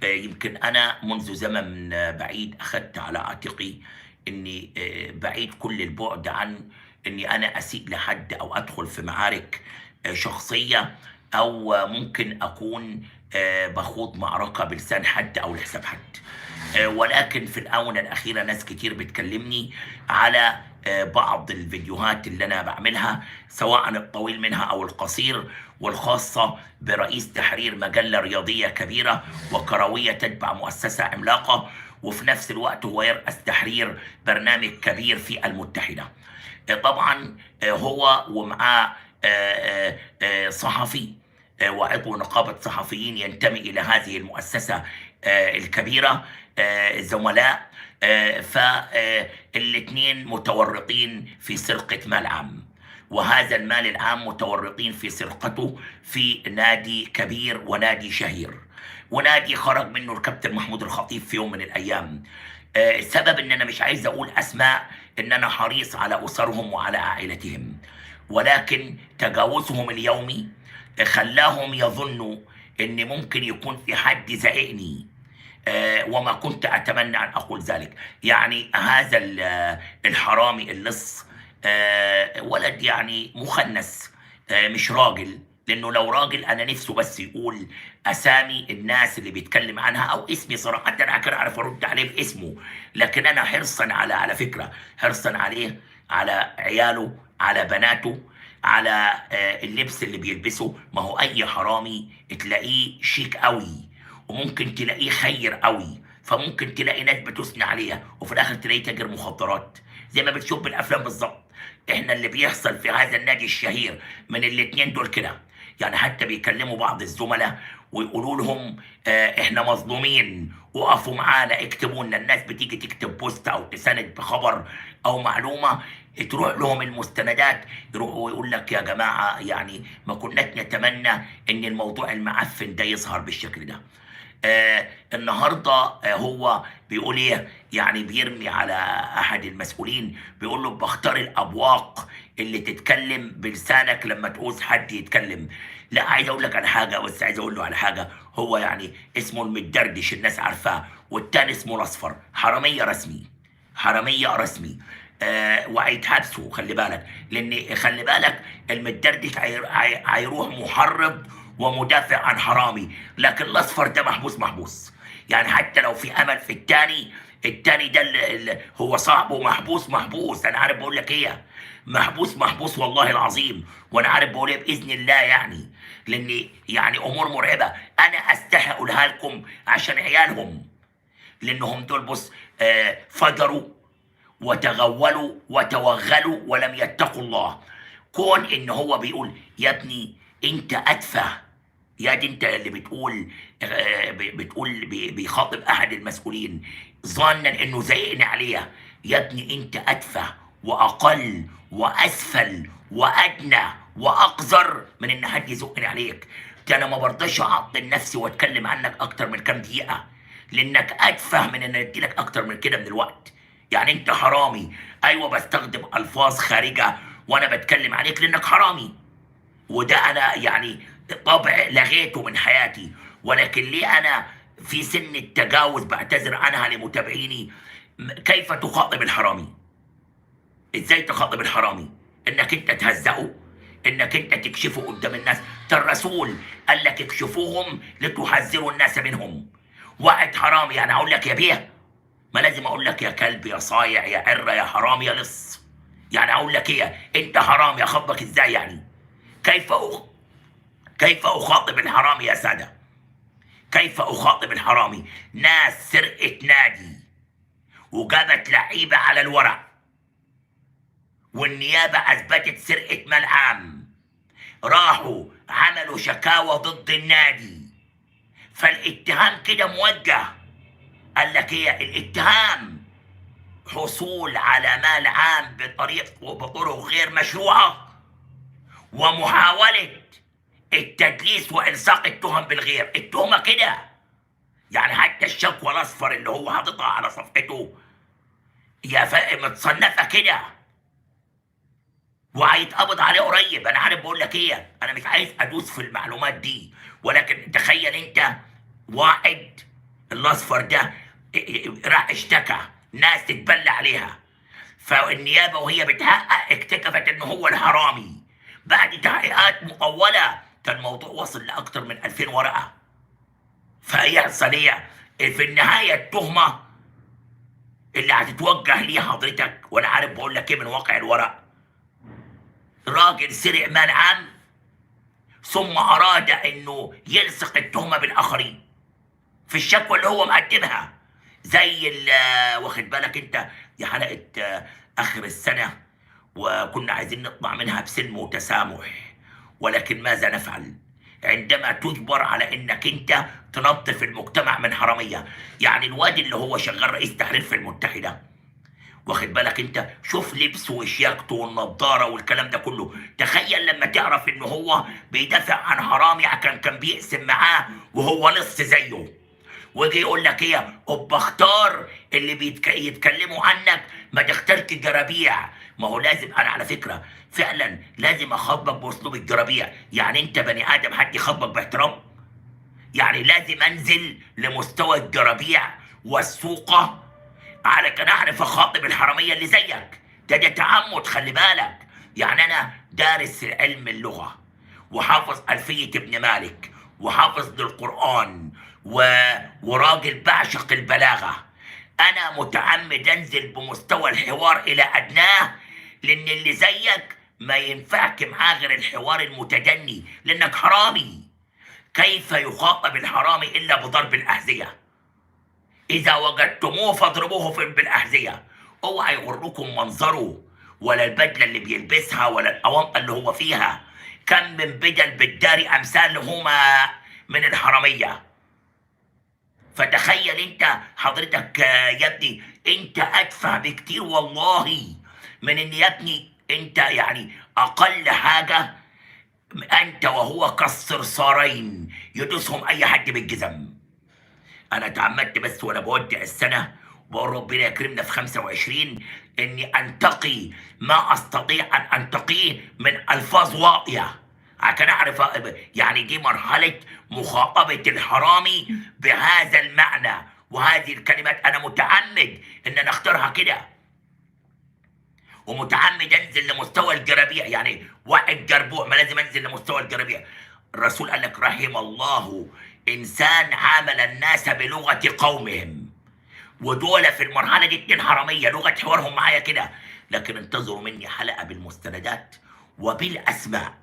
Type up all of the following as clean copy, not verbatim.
يمكن أنا منذ زمن بعيد أخذت على عاتقي إني بعيد كل البعد عن إني أنا أسيء لحد أو أدخل في معارك شخصية، أو ممكن أكون باخوض معركة بلسان حد أو لحساب حد. ولكن في الآونة الأخيرة ناس كتير بتكلمني على بعض الفيديوهات اللي أنا بعملها، سواء الطويل منها أو القصير، والخاصة برئيس تحرير مجلة رياضية كبيرة وكروية تتبع مؤسسة عملاقة، وفي نفس الوقت هو يرأس تحرير برنامج كبير في المتحدة. طبعا هو ومعاه صحفي وعضو نقابة صحفيين ينتمي إلى هذه المؤسسة الكبيرة، زملاء. فالاثنين متورطين في سرقة مال عام، وهذا المال العام متورطين في سرقته في نادي كبير ونادي شهير، ونادي خرج منه الكابتن محمود الخطيب في يوم من الأيام. السبب ان انا مش عايز اقول اسماء، ان انا حريص على اسرهم وعلى عائلتهم، ولكن تجاوزهم اليومي خلاهم يظنوا ان ممكن يكون في حد زائقني، وما كنت اتمنى ان اقول ذلك. يعني هذا الحرامي اللص ولد يعني مخنث، مش راجل. لانه لو راجل انا نفسه بس يقول اسامي الناس اللي بيتكلم عنها او اسمي صراحه، انا كده اعرف ارد عليه باسمه. لكن انا حرصا على فكره، حرصا عليه، على عياله، على بناته، على اللبس اللي بيلبسه. ما هو اي حرامي تلاقيه شيك قوي، وممكن تلاقيه خير قوي، فممكن تلاقي ناس بتثني عليها وفي الاخر تلاقيه تاجر مخدرات، زي ما بتشوف بالافلام بالظبط. احنا اللي بيحصل في هذا النادي الشهير من الاتنين دول كده. يعني حتى بيكلموا بعض الزملاء ويقولوا لهم احنا مظلومين، وقفوا معانا، اكتبوا لنا. الناس بتيجي تكتب بوست او تساند بخبر او معلومه، تروح لهم المستندات، يروحوا يقول لك يا جماعه يعني ما كناش نتمنى ان الموضوع المعفن ده يظهر بالشكل ده. النهارده هو بيقول ايه؟ يعني بيرمي على احد المسؤولين، بيقول له بختار الابواق اللي تتكلم بلسانك لما تعوز حد يتكلم. لا، عايز اقول لك على حاجه، بس عايز اقول له على حاجه. هو يعني اسمه المدردش، الناس عارفاه، والتاني اسمه الاصفر. حراميه رسمي، حراميه رسمي. وهيتحبسوا، خلي بالك، لان خلي بالك المدردش هيروح محرض ومدافع عن حرامي، لكن الاصفر ده محبوس محبوس. يعني حتى لو في امل في التاني، التاني ده اللي هو صاحبه محبوس محبوس. انا عارف بقول لك ايه، محبوس محبوس والله العظيم. وانا عارف بقول ايه باذن الله، يعني لان يعني امور مرعبه. انا استحي اقولها لكم عشان عيالهم، لانهم دول بص فجروا وتغولوا وتوغلوا ولم يتقوا الله. كون ان هو بيقول يا ابني انت اتفه، يا دي انت اللي بتقول بتقول بيخاطب احد المسؤولين ظانا انه زيقني عليها. يا ابني انت اتفه واقل واسفل وادنى واقذر من ان حد يزقني عليك. ده انا ما برضاش اعطل نفسي واتكلم عنك اكتر من كام دقيقه، لانك اتفه من ان اديلك اكتر من كده من الوقت. يعني انت حرامي، ايوه، بستخدم الفاظ خارجه وانا بتكلم عليك لانك حرامي، وده انا يعني طبع لغيته من حياتي. ولكن ليه انا في سن التجاوز بعتذر عنها لمتابعيني؟ كيف تخاطب الحرامي؟ ازاي تخاطب الحرامي؟ انك انت تهزقه، انك انت تكشفه قدام الناس. ده الرسول قال لك اكشفوهم لتحذروا الناس منهم. واحد حرامي يعني اقول لك يا بيه؟ ما لازم اقول لك يا كلب يا صايع يا عره يا حرام يا لص. يعني اقول لك ايه؟ انت حرامي اخاطبك ازاي يعني؟ كيف كيف اخاطب الحرامي يا ساده؟ كيف اخاطب الحرامي؟ ناس سرقت نادي وجابت لعيبه على الورق، والنيابه اثبتت سرقه مال عام، راحوا عملوا شكاوى ضد النادي، فالاتهام كده موجه. قال لك ايه الاتهام؟ حصول على مال عام بطرق غير مشروعه، ومحاوله التدليس والصاق التهم بالغير. التهمه كده يعني، حتى الشكوى الاصفر اللي هو حاططها على صفحته يا متصنفه كده، وهيتقبض عليه قريب. انا عارف بقول لك ايه، انا مش عايز ادوس في المعلومات دي، ولكن تخيل انت واحد الاصفر ده راح اشتكى، ناس تتبلى عليها، فالنيابه وهي بتحقق اكتشفت انه هو الحرامي. بعد تحقيقات مطوله كان الموضوع وصل لاكثر من 2000 ورقه. فيحصل ايه في النهايه؟ التهمه اللي هتتوجه ليه حضرتك، وانا عارف بقول لك ايه من واقع الورق، راجل سرق مال عام ثم اراد انه يلصق التهمه بالاخرين في الشكوى اللي هو مقدمها. زي واخد بالك انت، دي حلقه اخر السنه وكنا عايزين نطلع منها بسلم وتسامح، ولكن ماذا نفعل عندما تجبر على انك انت تنظف المجتمع من حراميه؟ يعني الواد اللي هو شغال رئيس تحرير في المتحده، واخد بالك انت، شوف لبسه وشياكته والنضاره والكلام ده كله. تخيل لما تعرف ان هو بيدافع عن حرامي كان بيقسم معاه وهو لص زيه، ويجي يقول لك ايه، ابقى اختار اللي يتكلموا عنك، ما تختارش الجرابيع. ما هو لازم، انا على فكره فعلا لازم اخاطبك باسلوب الجرابيع. يعني انت بني ادم، حد يخاطبك باحترام؟ يعني لازم انزل لمستوى الجرابيع والسوقه علشان اعرف اخاطب الحراميه اللي زيك. ده تعمد، خلي بالك. يعني انا دارس علم اللغه وحافظ الفيه ابن مالك وحافظ للقران وراجل بعشق البلاغه. انا متعمد انزل بمستوى الحوار الى ادناه، لان اللي زيك ما ينفعك معاه غير الحوار المتدني، لانك حرامي. كيف يخاطب الحرامي الا بضرب الاحذيه؟ إذا وجدتموه فاضربوه بالأحذية. اوعى يغركم منظره، ولا البدلة اللي بيلبسها، ولا الأونطة اللي هو فيها. كم من بدل بالداري أمثالهما من الحرامية. فتخيل أنت حضرتك يا ابني، أنت أدفع بكتير والله من إن يا ابني أنت يعني أقل حاجة أنت وهو كالصرصارين يدوسهم أي حد بالجزم. انا اتعمدت بس وانا بودع السنه وبقول ربنا يكرمنا في 25 اني انتقي ما استطيع ان انتقيه من الفاظ واطيه، عشان اعرف يعني دي مرحله مخاطبه الحرامي بهذا المعنى وهذه الكلمات. انا متعمد ان انا اختارها كده، ومتعمد انزل لمستوى الجرابيع. يعني واحد جربوع ما لازم انزل لمستوى الجرابيع. الرسول قال لك رحم الله انسان عامل الناس بلغه قومهم. ودول في المرحله دي اتنين حراميه، لغه حوارهم معايا كده. لكن انتظروا مني حلقه بالمستندات وبالاسماء.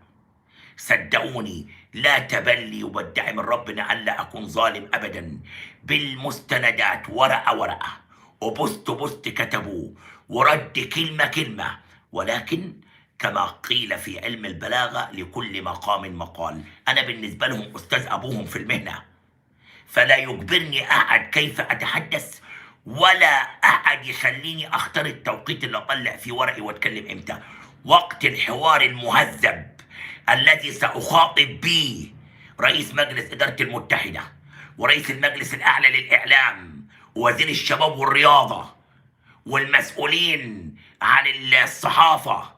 صدقوني لا تبلي، وبدعي من ربنا الا اكون ظالم ابدا. بالمستندات ورقه ورقه وبوست بوست كتبوه ورد كلمه كلمه. ولكن كما قيل في علم البلاغه لكل مقام مقال. انا بالنسبه لهم استاذ ابوهم في المهنه، فلا يجبرني احد كيف اتحدث، ولا احد يخليني اختار التوقيت اللي اطلع فيه ورقي واتكلم امتى. وقت الحوار المهذب الذي ساخاطب به رئيس مجلس اداره المتحده ورئيس المجلس الاعلى للاعلام ووزير الشباب والرياضه والمسؤولين عن الصحافه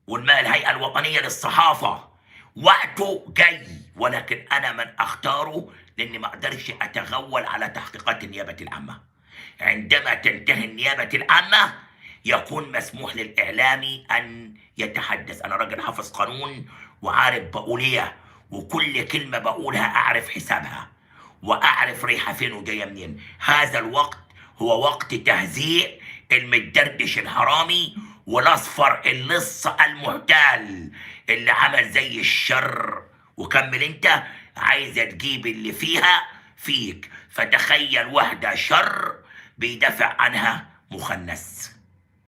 والهيئه الوطنيه للصحافه، وقته جاي. ولكن انا من اختاره، لاني ما اقدرش اتغول على تحقيقات النيابه العامه. عندما تنتهي النيابه العامه يكون مسموح للاعلامي ان يتحدث. انا راجل حافظ قانون وعارف بقول ايه، وكل كلمه بقولها اعرف حسابها واعرف رايحه فين وجايه منين. هذا الوقت هو وقت تهزيء المتدردش الحرامي والاصفر اللص المحتال اللي عمل زي الشر. وكمل انت، عايزه تجيب اللي فيها فيك. فتخيل واحده شر بيدافع عنها مخنث.